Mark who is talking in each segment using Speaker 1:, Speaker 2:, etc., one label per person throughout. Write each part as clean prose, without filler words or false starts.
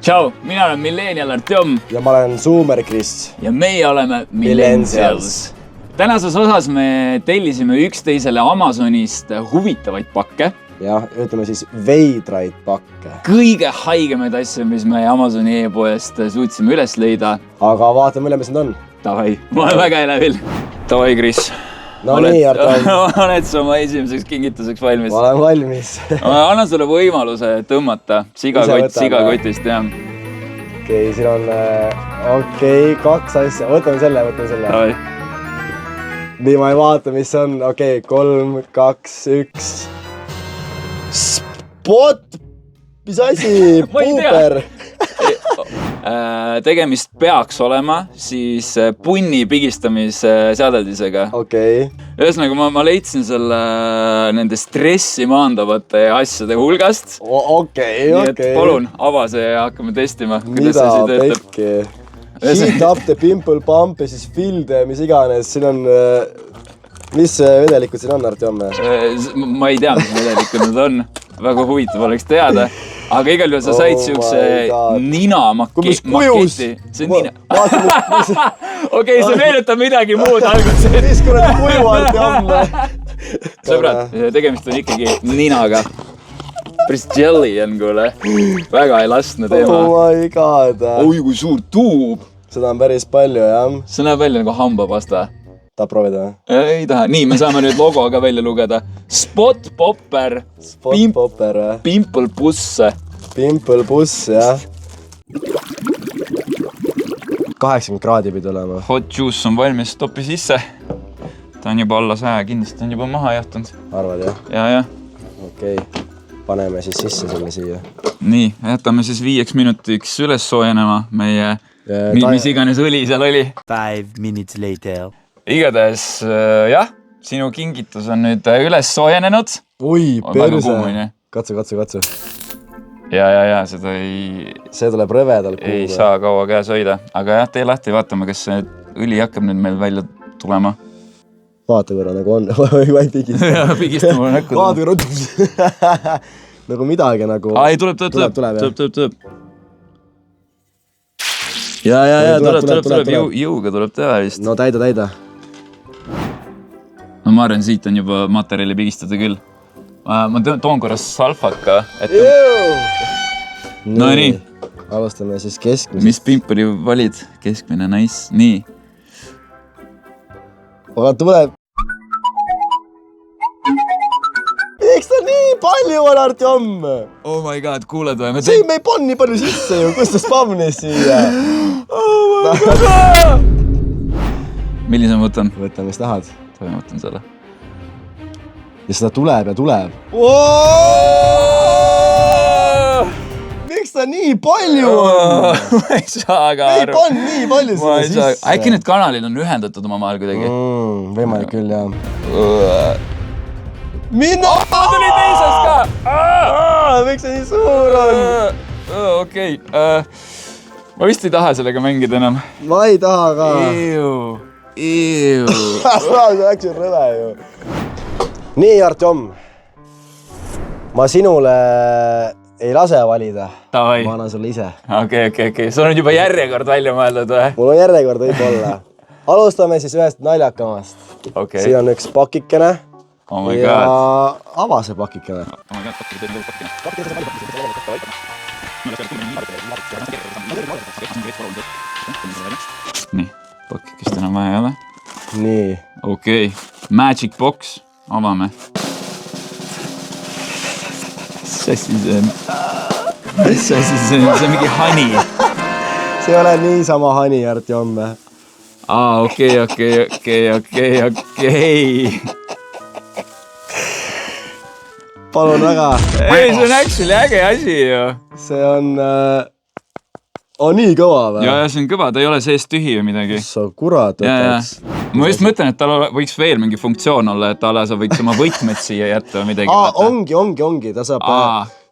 Speaker 1: Tšau, mina olen Millennial Artjom.
Speaker 2: Ja ma olen Zoomer Kris.
Speaker 1: Ja meie oleme Millennials. Tänases osas me tellisime üksteisele Amazonist huvitavaid pakke.
Speaker 2: Ja, ütleme siis veidraid pakke.
Speaker 1: Kõige haigemaid asju, mis me Amazoni e-poest suutsime üles leida.
Speaker 2: Aga vaatame, mille mis need on.
Speaker 1: Davai, ma olen väga elevil. Davai, Kris.
Speaker 2: No nii, Artjom.
Speaker 1: Oled sa oma esimeseks kingituseks valmis?
Speaker 2: Ma olen valmis.
Speaker 1: Annan sulle võimaluse tõmmata sigakotist, jah.
Speaker 2: Okei, siin on kaks asja. Võtame selle.
Speaker 1: Davai.
Speaker 2: Nii, ma ei vaata, mis on. Okei, 3, 2, 1. Spot! Mis asi? Puuper!
Speaker 1: Tegemist peaks olema siis punni pigistamise
Speaker 2: Okei.
Speaker 1: Ühesõnaga, ma leidsin selle nende stressi maandavate asjade hulgast.
Speaker 2: Okei.
Speaker 1: Nii et palun, ava see ja hakkame testima.
Speaker 2: Mida pekki? Heat up the pimple pump ja siis filde, mis iganes. Siin on... Mis vedelikud siin on, Artjom?
Speaker 1: Ma ei tea, mis vedelikud need on. Väga huvitav oleks teada. Aga igal juhul sa said siukse ninamaketi. See on nina. Okei, see meenutab midagi muud alguses.
Speaker 2: Mis kuradi kuju Artjom?
Speaker 1: Sõbrad, tegemist on ikkagi ninaga. Päris jelly on kuule. Väga elastne teema.
Speaker 2: Oh my god.
Speaker 1: Oi, kui suur tuub.
Speaker 2: Seda on päris palju, jah.
Speaker 1: See näeb välja nagu hambapasta.
Speaker 2: Tahab proovida?
Speaker 1: Ei taha. Nii, me saame nüüd logo ka välja lugeda. Spot Popper. Pimple Puss.
Speaker 2: Pimple Puss, jah. 80 kraadi pidi olema.
Speaker 1: Hot juice on valmis, topi sisse. Ta on juba alla 100, kindlasti on juba maha jahtunud.
Speaker 2: Arvad, jah?
Speaker 1: Ja.
Speaker 2: Okei. Paneme siis sisse selle siia.
Speaker 1: Nii, jätame siis 5 minutiks üles soojenema meie, mis iganes õli seal oli.
Speaker 3: 5 minutes later.
Speaker 1: Igatahes, jah, sinu kingitus on nüüd üles soojenenud.
Speaker 2: Ui, perse. Katsu.
Speaker 1: Ja, seda ei...
Speaker 2: See tuleb rõvedalt kuuga.
Speaker 1: Ei saa kaua käes hoida. Aga jah, tee lahti, vaatame, kas see õli hakkab nüüd meil välja tulema.
Speaker 2: Vaata võrra nagu on. Või pigista.
Speaker 1: Jah, pigista mul näkku.
Speaker 2: Vaata võrra. Nagu midagi nagu...
Speaker 1: Ai, tuleb. Ja, tuleb. Jõuga tuleb teha vist.
Speaker 2: No täida.
Speaker 1: No ma arvan, siit on juba materjali pigistada küll. Ma toon korras salfaka. No nii.
Speaker 2: Alustame siis keskmisest.
Speaker 1: Mis pimperi valid? Keskmine, nice. Nii.
Speaker 2: Aga tuleb. Miks ta nii palju on, Artjom?
Speaker 1: Oh my god, kuuled või?
Speaker 2: Siin me ei pann nii palju sisse ju. Kus ta spavnis siia?
Speaker 1: Oh my god! Millise ma võtan?
Speaker 2: Võta, mis tahad.
Speaker 1: Ma võtan selle.
Speaker 2: Ja seda tuleb. Miks ta nii palju on?
Speaker 1: Ma ei saa ka aru.
Speaker 2: Me ei pann nii palju sinna sisse.
Speaker 1: Äkki need kanalid on ühendatud oma maal kuidagi?
Speaker 2: Võimalik küll, jah.
Speaker 1: Mina! Tuli teisest ka!
Speaker 2: Miks see nii suur on?
Speaker 1: Okei. Ma vist ei taha sellega mängida enam.
Speaker 2: Ma ei taha ka.
Speaker 1: Eew.
Speaker 2: See läks ju rõve ju. Nii, Artjom. Ma sinule ei lase valida.
Speaker 1: Davai.
Speaker 2: Ma annan sulle ise.
Speaker 1: Okei. Sul on juba järjekord välja mõeldud või?
Speaker 2: Mul on järjekord võib-olla. Alustame siis ühest naljakamast. Siin on üks pakikene.
Speaker 1: Oh my
Speaker 2: ja
Speaker 1: god.
Speaker 2: ava see pakikene.
Speaker 1: Oh my god, Nii, pakikest enam vaja ei ole.
Speaker 2: Nii.
Speaker 1: Okei. Magic box. Avame. See on mingi hani.
Speaker 2: See ei ole niisama hani, Artjom.
Speaker 1: Okei.
Speaker 2: Palun väga.
Speaker 1: Ei, see on actually äge asi ju.
Speaker 2: See on nii kõva või?
Speaker 1: Ja, see on kõva, ta ei ole sees tühi või midagi.
Speaker 2: Sa kurat võtaks.
Speaker 1: Ma just mõtlen, et tal võiks veel mingi funktsioon olla, et sa võiks oma võtmed siia jätta või midagi.
Speaker 2: Ongi. Ta saab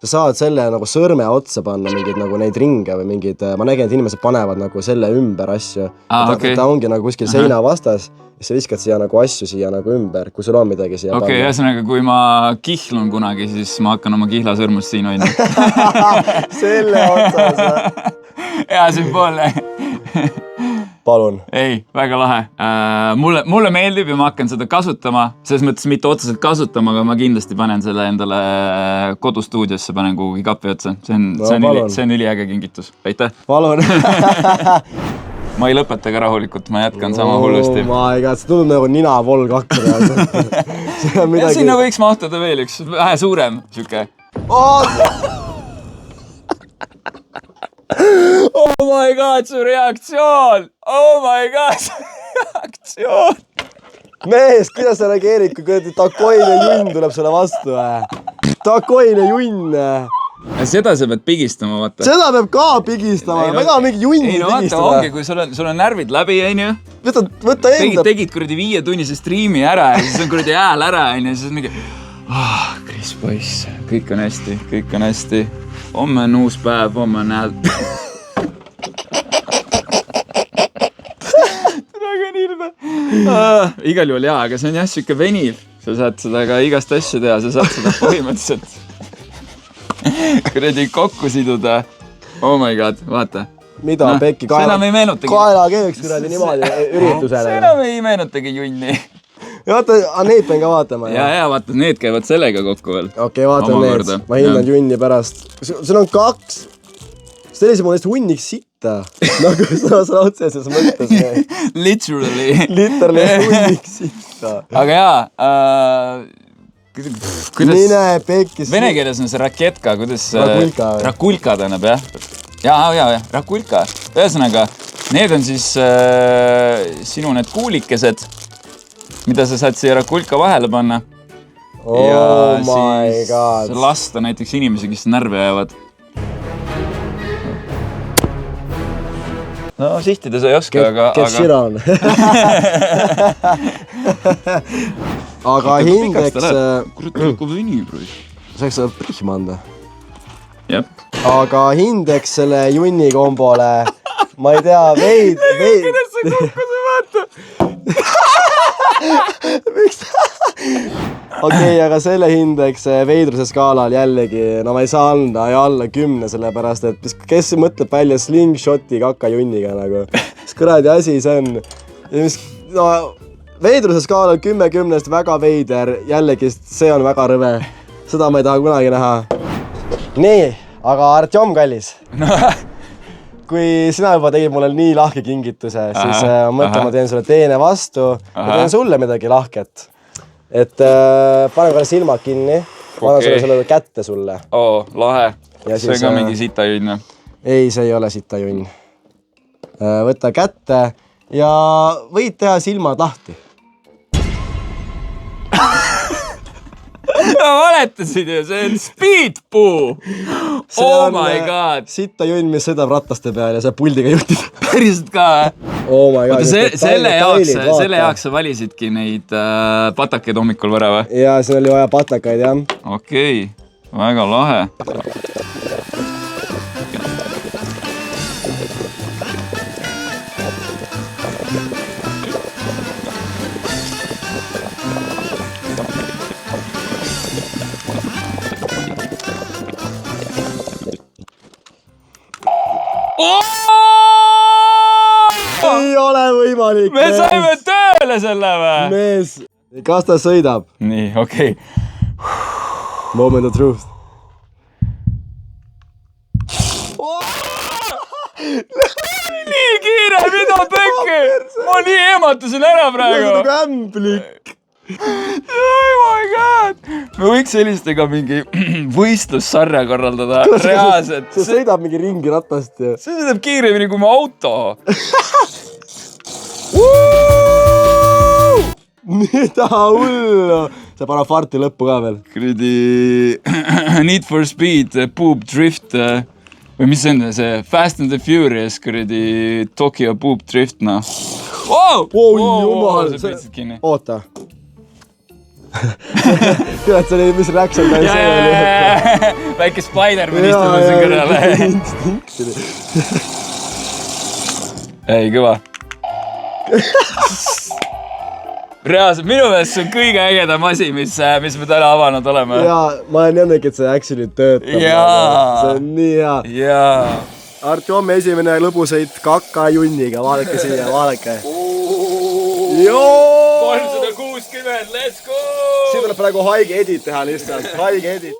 Speaker 2: sa saad selle nagu sõrme otsa panna mingid nagu neid ringe või mingid, ma nägin, et inimesed panevad nagu selle ümber asju. Ta ongi nagu kuskil seina vastas, ja sa viskad siia nagu asju siia nagu ümber, kui sul on midagi siia panna.
Speaker 1: Okei, ühesõnaga, kui ma kihlun kunagi, siis ma hakkan oma kihlasõrmust siin hoidma.
Speaker 2: Selle otsas.
Speaker 1: Hea sümboolne.
Speaker 2: Palun.
Speaker 1: Ei, väga lahe. Mulle meeldib ja ma hakkan seda kasutama. Selles mõttes mitte otseselt kasutama, aga ma kindlasti panen selle endale kodustuudiosse, panen kuhugi kapi otsa. See on üliäge kingitus. Aitäh.
Speaker 2: Palun.
Speaker 1: Ma ei lõpeta ka rahulikult, ma jätkan sama hullusti.
Speaker 2: My God, see tundub nagu nina volg hakka.
Speaker 1: Sinna võiks mahtuda veel üks vähe suurem süke. Oh my God, su reaktsioon! Oh my God, su reaktsioon!
Speaker 2: Mees, kuidas sa reageerid, kui takoine junn tuleb sulle vastu? Takoine junn!
Speaker 1: Seda sa pead pigistama, vaata.
Speaker 2: Seda peab ka pigistama, ma ei taha mingi junni pigistada.
Speaker 1: Ei no vaata, ongi, kui sul on närvid läbi, onju.
Speaker 2: Võta enda.
Speaker 1: Tegid kuradi 5-tunnise striimi ära ja siis on kuradi hääl ära, onju. Siis on mingi, Kris poiss, kõik on hästi. Homme on uus päev, homme on hääl. Väga nilme. Igal juhul jaa, aga see on jah siuke veniv. Sa saad seda ka igast asju teha, sa saad seda põhimõtteliselt kuradi kokku siduda. Oh my God, vaata.
Speaker 2: Mida, Pekki, kaelakeeks kuradi niimoodi üritusele.
Speaker 1: See enam ei meenutagi junni.
Speaker 2: Ja vaata, need pean ka vaatama.
Speaker 1: Ja, vaata, need käivad sellega kokku veel.
Speaker 2: Okei, vaatan need. Ma hindan junni pärast. Sul on 2. Sellise mul hunniks sitta. Nagu sa otseses mõttes.
Speaker 1: Literally
Speaker 2: hunniks sitta.
Speaker 1: Aga jaa,
Speaker 2: mine Pekki.
Speaker 1: Vene keeles on see raketka, kuidas... Rakulka tähendab, jah. Ja, rakulka. Ühesõnaga, need on siis sinu need kuulikesed, mida sa saad siia rakulka vahele panna. Ja siis lasta näiteks inimesi, kes närvi ajavad. No sihtida sa ei oska, aga...
Speaker 2: Get shit on. Aga hindeks...
Speaker 1: Kurat, vini, bro.
Speaker 2: Saaks seda prihma anda.
Speaker 1: Jep.
Speaker 2: Aga hindeks selle junni kombole, ma ei tea, veid...
Speaker 1: Kuidas sa kokku sa vaata?
Speaker 2: Miks? Okei, aga selle hindeks veidruse skaalal jällegi, no ma ei saa anda alla 10, sellepärast, et kes mõtleb välja slingshoti kakajunniga nagu. Mis kuradi asi see on? No, veidruse skaalal 10-10 väga veider, jällegi see on väga rõve. Seda ma ei taha kunagi näha. Nii, aga Artjom kallis. Kui sina juba tegid mulle nii lahke kingituse, siis mõtlen, ma teen sulle teene vastu ja teen sulle midagi lahket. Et panen kohe silmad kinni, ma annan sulle kätte sulle.
Speaker 1: Lahe. See ka mingi sitajunn.
Speaker 2: Ei, see ei ole sitajunn. Võta kätte ja võid teha silmad lahti.
Speaker 1: Ma valetasid ju, see on speedpuu. Oh my God.
Speaker 2: Sitajunn, mis sõidab rataste peal ja see puldiga juhtida.
Speaker 1: Päriselt ka,
Speaker 2: Oh my God.
Speaker 1: Selle jaoks sa valisidki neid patakaid hommikul võra või?
Speaker 2: Ja, siin oli vaja patakaid, jah.
Speaker 1: Okei, väga lahe.
Speaker 2: Ei ole võimalik.
Speaker 1: Me saime tööle selle või?
Speaker 2: Mees, kas ta sõidab?
Speaker 1: Nii, okei.
Speaker 2: Moment of truth.
Speaker 1: Nii kiire, mida pökki? Ma nii ematusin ära praegu.
Speaker 2: See on nagu ämblik.
Speaker 1: Oh my God. Me võiks sellistega mingi võistlussarja korraldada. Reaalselt.
Speaker 2: See sõidab mingi ringi ratast. Ja.
Speaker 1: See sõidab kiiremini kui mu auto.
Speaker 2: Mida hullu. See paneb farti lõppu ka veel.
Speaker 1: Kuradi Need for Speed, Boob Drift. Või mis on see? Fast and the Furious, kuradi Tokyo Boob Drift, noh.
Speaker 2: Jumal. Oota. Kurat, see oli, mis räksel ta oli.
Speaker 1: Väike Spider-Man istunud siin kõrvale. Ei, kõva. Reaalselt, minu meelest see on kõige ägedam asi, mis me täna avanud oleme.
Speaker 2: Jaa, ma olen jännegi, et see actually töötab. See on nii hea.
Speaker 1: Jaa.
Speaker 2: Artjomi esimene lõbusõit kakajunniga. Vaadake siia, vaadake. Joo!
Speaker 1: 360, let's go!
Speaker 2: Siin tuleb praegu haige edit teha lihtsalt. Haige edit.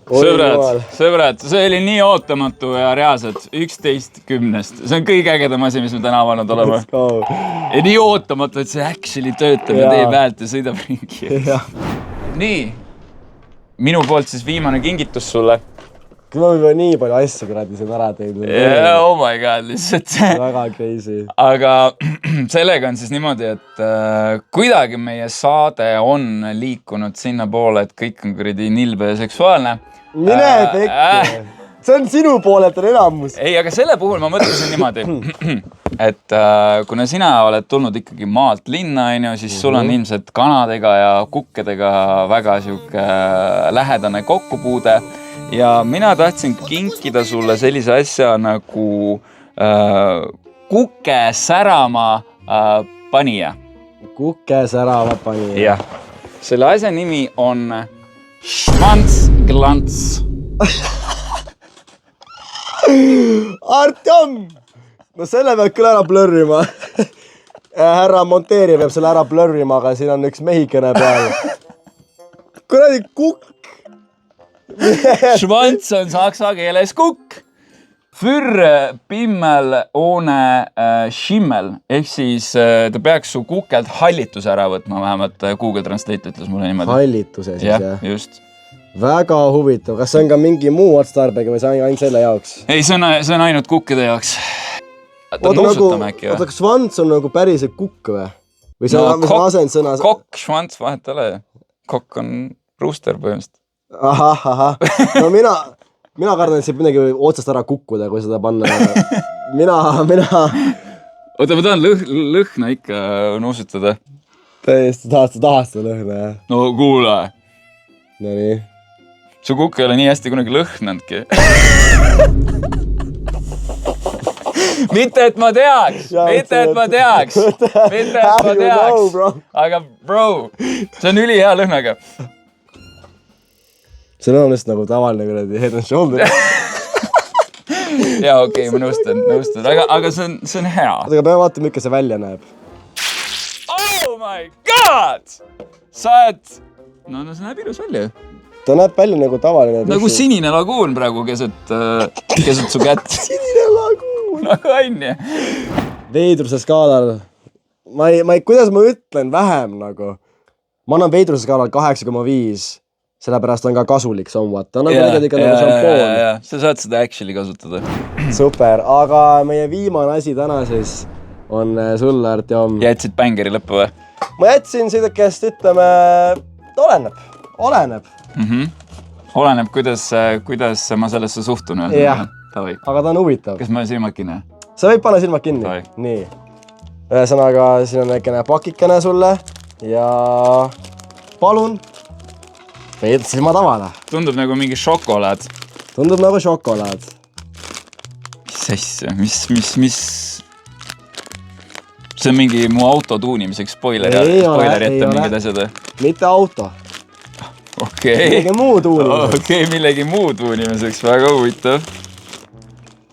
Speaker 1: Sõbrad, see oli nii ootamatu ja reaalselt 11 10. See on kõige ägedam asi, mis me täna avanud oleme. Ja nii ootamatu, et see actually töötab ja teeb häält ja sõidab ringi. Nii, minu poolt siis viimane kingitus sulle.
Speaker 2: Kui ma juba nii palju asju kuradi siin ära teinud.
Speaker 1: Oh my god, lihtsalt.
Speaker 2: Väga crazy.
Speaker 1: Aga sellega on siis niimoodi, et kuidagi meie saade on liikunud sinna poole, et kõik on kuradi nilbe ja seksuaalne.
Speaker 2: Mine tekke. See on sinu poolelt on enamus.
Speaker 1: Ei, aga selle puhul ma mõtlesin niimoodi, et kuna sina oled tulnud ikkagi maalt linna, siis sul on ilmselt kanadega ja kukkedega väga siuke lähedane kokkupuude. Ja mina tahtsin kinkida sulle sellise asja nagu kuke särama panija.
Speaker 2: Kuke särama panija.
Speaker 1: Jah. Selle asja nimi on Schwanzglans.
Speaker 2: Artjom! No selle peab küll ära blurrima. Härra monteerija peab selle ära blurrima, aga siin on üks mehikene peal. Kuradi kukk.
Speaker 1: Schwanz on saksa keeles kukk. Für pimmel ohne schimmel. Ehk siis ta peaks su kukelt hallituse ära võtma, vähemalt Google Translate ütles mulle niimoodi.
Speaker 2: Hallituse siis, jah?
Speaker 1: Just.
Speaker 2: Väga huvitav. Kas see on ka mingi muu otstarbega või see on ainult selle jaoks?
Speaker 1: Ei, see on ainult kukkide jaoks. Ta nuusutame äkki või?
Speaker 2: Oota, kas Schwanz on nagu päriselt kukk või? Või see on asend sõna?
Speaker 1: Kokk, Schwanz, vahet ole. Kokk on rooster põhimõtteliselt.
Speaker 2: Ahah. No mina kardan, et see midagi otsast ära kukkuda, kui seda panna. Mina...
Speaker 1: Oota, ma tahan lõhna ikka nuusutada.
Speaker 2: Täiesti tahad seda lõhna, jah?
Speaker 1: No kuule.
Speaker 2: No nii.
Speaker 1: Su kukk ei ole nii hästi kunagi lõhnandki. Mitte, et ma teaks. Aga bro, see on üli hea lõhnaga.
Speaker 2: See on lihtsalt nagu tavaline kuradi head and shoulder.
Speaker 1: Jaa, okei, ma nõustun. Aga see on hea.
Speaker 2: Aga peame vaatama, milline see välja näeb.
Speaker 1: Oh my god! Sa oled... No see näeb ilus välja.
Speaker 2: Ta näeb välja nagu tavaline.
Speaker 1: Nagu sinine laguun praegu keset su kätt.
Speaker 2: Sinine laguun.
Speaker 1: Nagu on.
Speaker 2: Veidruse skaalal. Kuidas ma ütlen vähem nagu? Ma annan veidruse skaalal 8,5. Sellepärast on ka kasulik somewhat. Ta on nagu ikka nagu šampoon.
Speaker 1: Sa saad seda actually kasutada.
Speaker 2: Super. Aga meie viimane asi täna siis on sulle, Artjom.
Speaker 1: Jätsid bängeri lõppu või?
Speaker 2: Ma jätsin sidakest, ütleme, oleneb.
Speaker 1: Oleneb, kuidas ma sellesse suhtun.
Speaker 2: Jah, aga ta on huvitav.
Speaker 1: Kas ma silmad kinni?
Speaker 2: Sa võid panna silmad kinni. Nii. Ühesõnaga, siin on väikene pakikene sulle ja palun veid silmad avada.
Speaker 1: Tundub nagu mingi šokolaad.
Speaker 2: Tundub nagu šokolaad.
Speaker 1: Mis asja? Mis? See on mingi mu auto tuunimiseks spoileri ette mingid asjad.
Speaker 2: Mitte auto.
Speaker 1: Okei. Millegi muu tuunimiseks. Väga huvitav.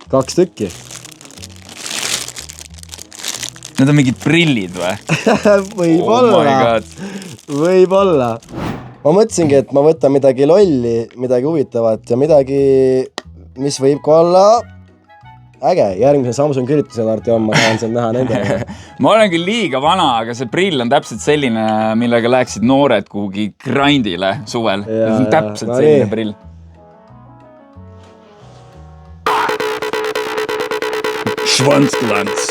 Speaker 2: 2 tükki.
Speaker 1: Need on mingid prillid või?
Speaker 2: Võib-olla. Ma mõtlesingi, et ma võtan midagi lolli, midagi huvitavat ja midagi, mis võib ka olla äge. Järgmise Samsung üritusel, Artjom, ma tahan seal näha nendega.
Speaker 1: Ma olen küll liiga vana, aga see prill on täpselt selline, millega läheksid noored kuhugi grindile suvel. See on täpselt selline prill. Schwanzglans.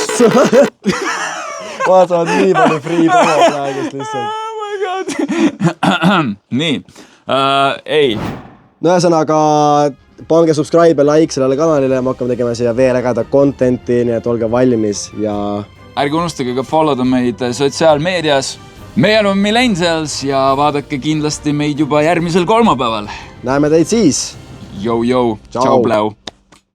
Speaker 2: Vaatavad nii palju free pomo praegust lihtsalt.
Speaker 1: Oh my god. Nii. Ei.
Speaker 2: No ühesõnaga, pange subscribe ja like sellele kanalile, me hakkame tegema siia veel ägeda contenti, nii et olge valmis ja...
Speaker 1: Ärge unustage ka followda meid sotsiaalmeedias. Meie oleme Millennials ja vaadake kindlasti meid juba järgmisel kolmapäeval.
Speaker 2: Näeme teid siis!
Speaker 1: Jou, tšau, pläu!